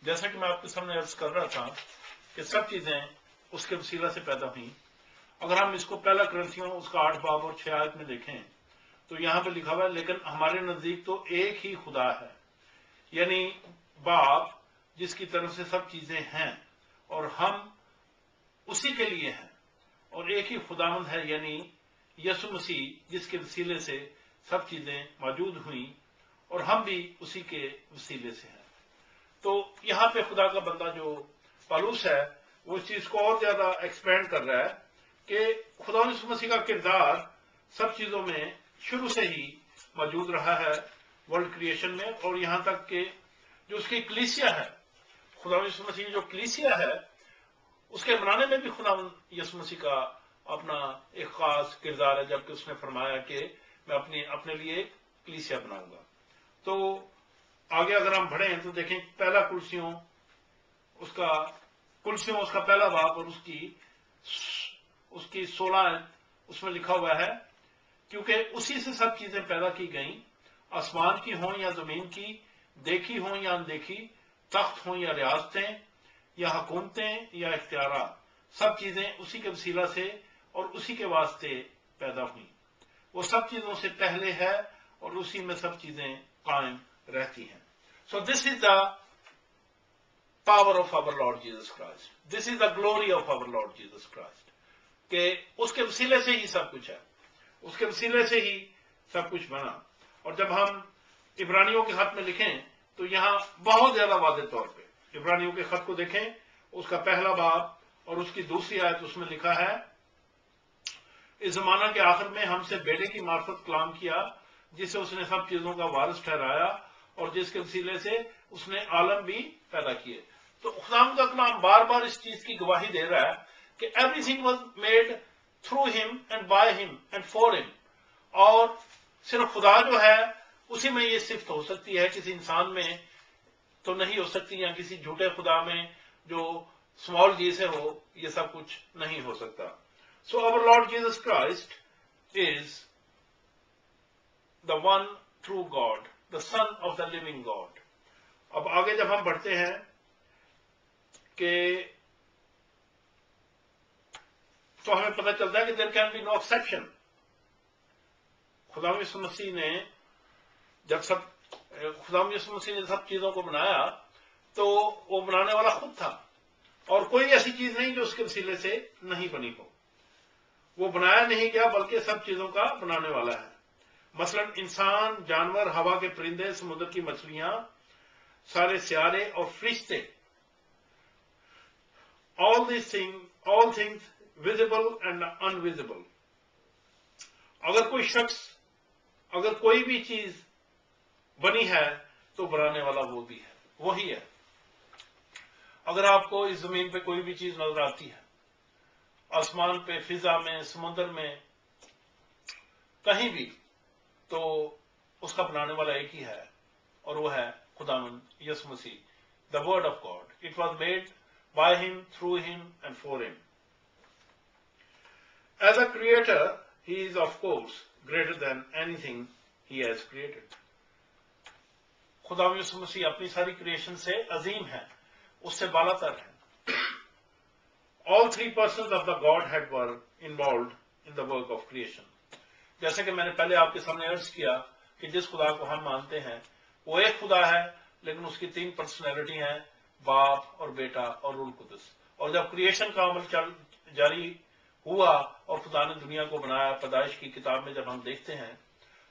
جیسا کہ میں آپ کے سامنے عرض کر رہا تھا کہ سب چیزیں اس کے وسیلہ سے پیدا ہوئیں. اگر ہم اس کو پہلا کرنتھیوں اس کا 8 باب اور 6 آیت میں دیکھیں تو یہاں پہ لکھا ہوا ہے لیکن ہمارے نزدیک تو ایک ہی خدا ہے، یعنی باپ جس کی طرف سے سب چیزیں ہیں اور ہم اسی کے لیے ہیں، اور ایک ہی خداوند ہے یعنی یسوع مسیح جس کے وسیلے سے سب چیزیں موجود ہوئیں اور ہم بھی اسی کے وسیلے سے ہیں. تو یہاں پہ خدا کا بندہ جو پالوس ہے وہ اس چیز کو اور زیادہ ایکسپینڈ کر رہا ہے کہ خدا یسوع مسیح کا کردار سب چیزوں میں شروع سے ہی موجود رہا ہے ورلڈ کریشن میں، اور یہاں تک کہ جو اس کی کلیسیا ہے، خدا یسوع مسیح جو کلیسیا ہے اس کے بنانے میں بھی خدا یسوع مسیح کا اپنا ایک خاص کردار ہے، جبکہ اس نے فرمایا کہ میں اپنے لیے ایک کلیسیا بناؤں گا. تو آگے اگر ہم بڑھیں تو دیکھیں پہلا کلسیوں اس کا پہلا باب اور اس کی 16 اس میں لکھا ہوا ہے کیونکہ اسی سے سب چیزیں پیدا کی گئیں، آسمان کی ہوں یا زمین کی، دیکھی ہوں یا اندیکھی، تخت ہوں یا ریاستیں یا حکومتیں یا اختیارات، سب چیزیں اسی کے وسیلہ سے اور اسی کے واسطے پیدا ہوئیں. وہ سب چیزوں سے پہلے ہے اور اسی میں سب چیزیں قائم رہتی ہیں. So this is the power of our Lord Jesus Christ. This is the glory of our Lord Jesus Christ. کہ اس کے وسیلے سے ہی سب کچھ ہے، اس کے وسیلے سے ہی سب کچھ بنا. اور جب ہم عبرانیوں کے خط میں لکھیں تو یہاں بہت زیادہ واضح طور پہ عبرانیوں کے خط کو دیکھیں، اس کا پہلا باب اور اس کی دوسری آیت اس میں لکھا ہے اس زمانہ کے آخر میں ہم سے بیٹے کی معرفت کلام کیا جسے اس نے سب چیزوں کا وارث ٹھہرایا اور جس کے وسیلے سے اس نے عالم بھی پیدا کیے. تو خدا کا کلام بار بار اس چیز کی گواہی دے رہا ہے کہ every thing was made through ہم اینڈ بائی ہم اینڈ فار ہم، اور صرف خدا جو ہے اسی میں یہ صفت ہو سکتی ہے، کسی انسان میں تو نہیں ہو سکتی، یا کسی جھوٹے خدا میں جو اسمال جی سے ہو یہ سب کچھ نہیں ہو سکتا. سو our Lord Jesus Christ is the one true God, the Son of the living God. اب آگے جب ہم بڑھتے ہیں کہ تو ہمیں پتہ چلتا ہے کہ there can be no exception. خدا یسوع مسیح نے سب چیزوں کو بنایا تو وہ بنانے والا خود تھا، اور کوئی ایسی چیز نہیں جو اس کے وسیلے سے نہیں بنی ہو. وہ بنایا نہیں گیا بلکہ سب چیزوں کا بنانے والا ہے. مثلا انسان، جانور، ہوا کے پرندے، سمندر کی مچھلیاں، سارے سیارے اور فرشتے، all things visible and invisible. اگر کوئی بھی چیز بنی ہے تو بنانے والا وہ بھی ہے، وہی ہے. اگر آپ کو اس زمین پہ کوئی بھی چیز نظر آتی ہے، آسمان پہ، فضا میں، سمندر میں، کہیں بھی، تو اس کا بنانے والا ایک ہی ہے اور وہ ہے خداوند یسوع مسیح، the word of God. It was made by him, through him and for him. As a creator, he is of course greater than anything he has created. خداوند یسوع مسیح اپنی ساری کریشن سے عظیم ہے، اس سے بالا تر ہے. All three persons of the Godhead were involved in the work of creation. جیسے کہ میں نے پہلے آپ کے سامنے عرض کیا کہ جس خدا کو ہم مانتے ہیں وہ ایک خدا ہے، لیکن اس کی 3 پرسنالٹی ہیں، باپ اور بیٹا اور روح القدس. اور جب کریشن کا عمل جاری ہوا اور خدا نے دنیا کو بنایا، پیدائش کی کتاب میں جب ہم دیکھتے ہیں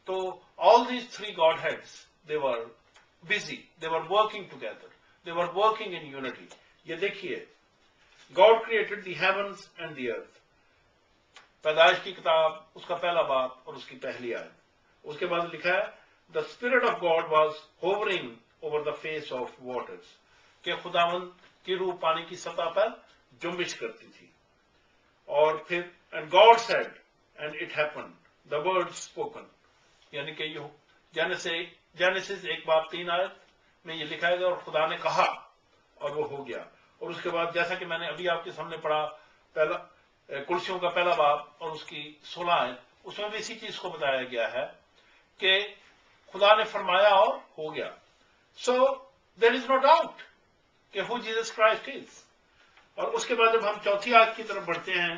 تو all these 3 Godheads, they were busy, they were working together, they were working in unity. یہ دیکھیے God created the heavens and the earth. پیدائش کی کتاب اس کا پہلا باب اور اس کی پہلی آیت. اس کے بعد لکھا ہے The Spirit of God was hovering over the face of waters. کہ خداوند کی روح پانی کی سطح پر جنبش کرتی تھی. اور پھر And God said, and it happened. The word spoken. یعنی کہ جینیسس 1 باب 3 آیت میں یہ لکھا ہے اور خدا نے کہا اور وہ ہو گیا. اور اس کے بعد جیسا کہ میں نے ابھی آپ کے سامنے پڑھا کلسیوں کا پہلا باب اور اس کی 16 آیت، اس میں بھی اسی چیز کو بتایا گیا ہے کہ خدا نے فرمایا اور ہو گیا. So there is no doubt کہ who Jesus Christ is. اور اس کے بعد جب ہم چوتھی آیت کی طرف بڑھتے ہیں،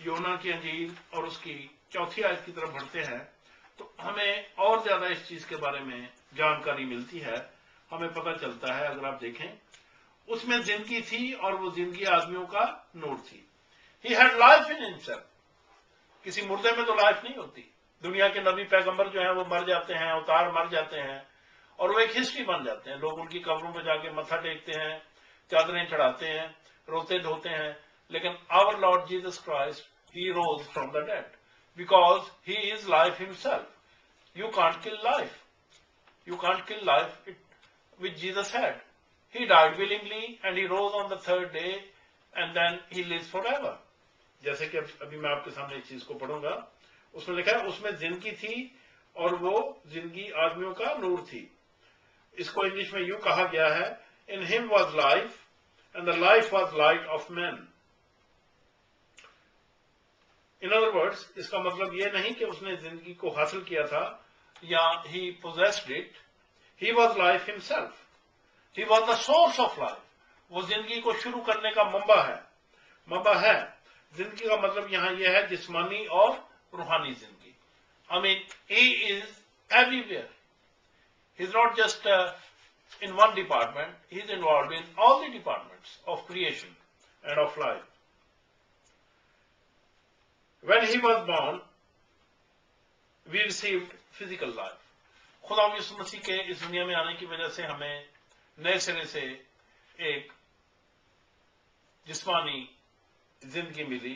یوحنا کی انجیل اور اس کی چوتھی آیت کی طرف بڑھتے ہیں، تو ہمیں اور زیادہ اس چیز کے بارے میں جانکاری ملتی ہے. ہمیں پتہ چلتا ہے، اگر آپ دیکھیں، اس میں زندگی تھی اور وہ زندگی آدمیوں کا نور تھی. He had life in himself. کسی مردے میں تو لائف نہیں ہوتی. دنیا کے نبی پیغمبر جو ہیں وہ مر جاتے ہیں، اوتار مر جاتے ہیں اور وہ ایک ہسٹری بن جاتے ہیں. لوگ ان کی قبروں پہ جا کے متھا ٹیکتے ہیں، چادریں چڑھاتے ہیں، روتے دھوتے ہیں. لیکن our Lord Jesus Christ, He rose from the dead because He is life Himself. You can't kill life. You can't kill life which Jesus had. He died willingly and He rose on the third day and then He lives forever. جیسے کہ ابھی میں آپ کے سامنے ایک چیز کو پڑھوں گا، اس میں لکھا ہے اس میں زندگی تھی اور وہ زندگی آدمیوں کا نور تھی. اس کو انگلش میں یوں کہا گیا ہے، In Him was life and the life was light of men. In other words, اس کا مطلب یہ نہیں کہ اس نے زندگی کو حاصل کیا تھا یا He possessed it. He was life Himself. He was the source of life. وہ زندگی کو شروع کرنے کا منبع ہے. زندگی کا مطلب یہاں یہ ہے جسمانی اور روحانی زندگی. I mean, He is everywhere. He is not just in one department. He is involved in all the departments of creation and of life. When He was born, we received physical life. خدا یسوع مسیح کے اس دنیا میں آنے کی وجہ سے ہمیں نئے سرے سے ایک جسمانی زندگی ملی.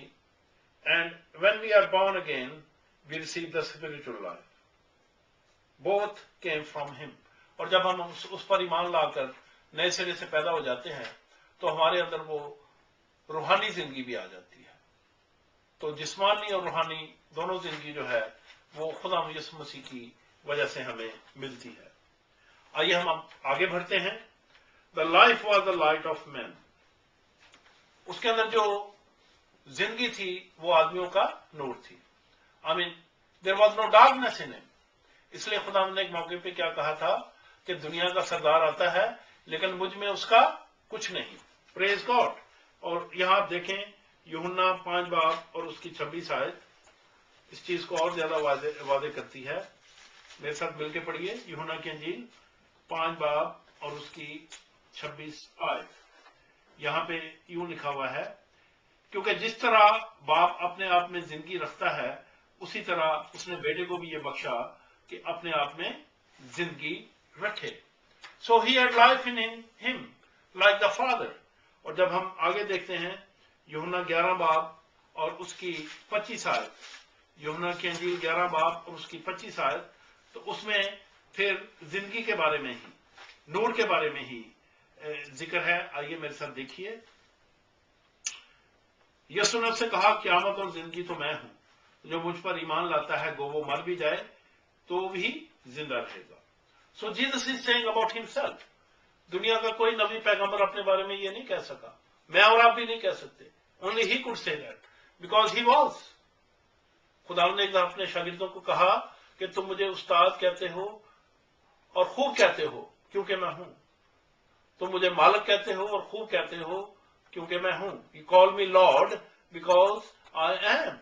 And when we are born again, we receive the spiritual life. Both came from Him. اور جب ہم اس پر ایمان لا کر نئے سرے سے پیدا ہو جاتے ہیں تو ہمارے اندر وہ روحانی زندگی بھی آ جاتی ہے. تو جسمانی اور روحانی دونوں زندگی جو ہے وہ خدا یسوع مسیح کی وجہ سے ہمیں ملتی ہے. آئیے ہم آگے بڑھتے ہیں. The life was the light of men. اس کے اندر جو زندگی تھی وہ آدمیوں کا نور تھی. I mean, there was no darkness in him. اس لیے خدا نے ایک موقع پہ کیا کہا تھا کہ دنیا کا سردار آتا ہے لیکن مجھ میں اس کا کچھ نہیں. Praise God. اور یہاں آپ دیکھیں یوحنا 5 باب اور اس کی 26 آیت اس چیز کو اور زیادہ واضح کرتی ہے. میرے ساتھ مل کے پڑھیے یوحنا کی انجیل 5 باب اور اس کی 26 آیت. یہاں پہ یوں لکھا ہوا ہے، کیونکہ جس طرح باپ اپنے آپ میں زندگی رکھتا ہے اسی طرح اس نے بیٹے کو بھی یہ بخشا کہ اپنے آپ میں زندگی رکھے. So he had life in him like the Father. اور جب ہم آگے دیکھتے ہیں یوحنا 11 باب اور اس کی 25 آیت، یوحنا کی انجیل 11 باب اور اس کی 25 آیت، تو اس میں پھر زندگی کے بارے میں ہی، نور کے بارے میں ہی ذکر ہے. آئیے میرے ساتھ دیکھیے. یسوع نے اس سے کہا، قیامت اور زندگی تو میں ہوں، جو مجھ پر ایمان لاتا ہے گو وہ مر بھی جائے تو بھی زندہ رہے گا. So Jesus is saying about himself. دنیا کا کوئی نبی پیغمبر اپنے بارے میں یہ نہیں کہہ سکا، میں اور آپ بھی نہیں کہہ سکتے. Only he could say that because he was. خدا نے ایک دفعہ اپنے شاگردوں کو کہا کہ تم مجھے استاد کہتے ہو اور خوب کہتے ہو کیونکہ میں ہوں. تم مجھے مالک کہتے ہو اور خوب کہتے ہو کیونکہ میں ہوں. You call me Lord because I am.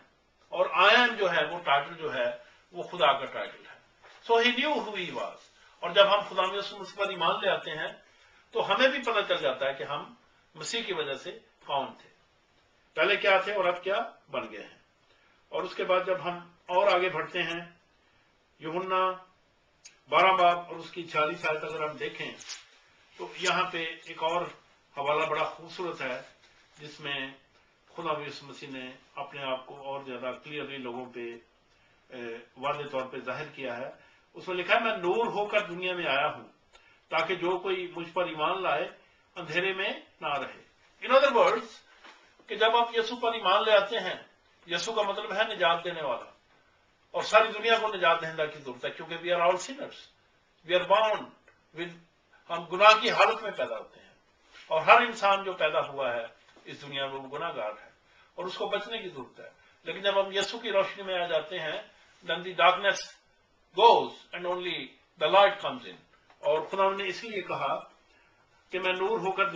اور I am جو ہے وہ ٹائٹل جو ہے وہ خدا کا ٹائٹل ہے. So he knew who he was. اور جب ہم خدا یسوع مسیح پر ایمان لے آتے ہیں تو ہمیں بھی پتہ چل جاتا ہے کہ ہم مسیح کی وجہ سے کون تھے، پہلے کیا تھے اور اب کیا بن گئے ہیں. اور اس کے بعد جب ہم اور آگے بڑھتے ہیں یوحنا 12 باب اور اس کی 40 آیت اگر ہم دیکھیں تو یہاں پہ ایک اور حوالہ بڑا خوبصورت ہے جس میں خدا یسوع مسیح نے اپنے آپ کو اور زیادہ کلیئرلی لوگوں پہ واضح طور پہ ظاہر کیا ہے. اس میں لکھا ہے، میں نور ہو کر دنیا میں آیا ہوں تاکہ جو کوئی مجھ پر ایمان لائے اندھیرے میں نہ رہے. ان ادر ورڈز کہ جب آپ یسوع پر ایمان لے آتے ہیں، یسوع کا مطلب ہے نجات دینے والا، اور ساری دنیا کو نجات دہندہ کی ضرورت ہے کیونکہ we are all sinners. We are born with, ہم گناہ کی حالت میں پیدا ہوتے ہیں اور ہر انسان جو پیدا ہوا ہے اس دنیا میں وہ گناہ گار ہے اور اس کو بچنے کی ضرورت ہے. لیکن جب ہم یسوع کی روشنی میں آ جاتے ہیں then the darkness goes and only the light comes in. اور خدا نے اسی لیے کہا کہ میں نور ہو کر